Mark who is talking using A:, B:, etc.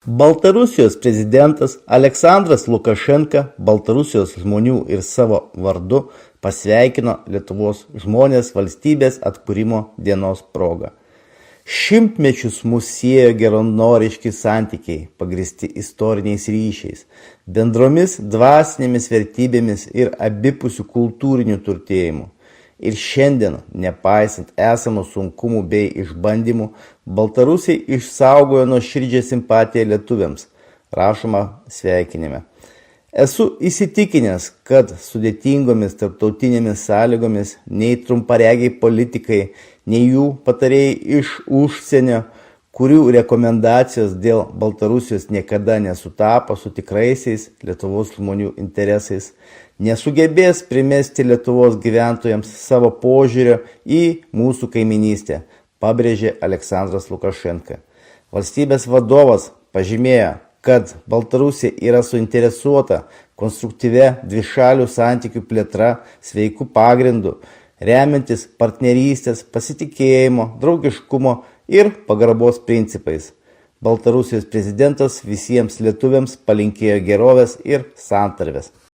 A: Baltarusijos prezidentas Aleksandras Lukašenka Baltarusijos žmonių ir savo vardu pasveikino Lietuvos žmonės valstybės atkūrimo dienos proga. Šimtmečius mus siejo geranoriški santykiai, pagristi istoriniais ryšiais, bendromis dvasinėmis vertybėmis ir abipusių kultūrinių turtėjimų. Ir šiandien, nepaisant esamų sunkumų bei išbandymų, Baltarusiai išsaugojo nuoširdžią simpatiją lietuviams, rašoma sveikinime. Esu įsitikinęs, kad sudėtingomis tarptautinėmis sąlygomis nei trumparegiai politikai, nei jų patarėjai iš užsienio, kurių rekomendacijos dėl Baltarusijos niekada nesutapo su tikraisiais Lietuvos žmonių interesais, nesugebės primesti Lietuvos gyventojams savo požiūrio į mūsų kaiminystę, pabrėžė Aleksandras Lukašenka. Valstybės vadovas pažymėjo, kad Baltarusija yra suinteresuota konstruktyvia dvišalių santykių plėtra sveikų pagrindų, remiantis partnerystės, pasitikėjimo, draugiškumo ir pagarbos principais. Baltarusijos prezidentas visiems lietuviams palinkėjo gerovės ir santarvės.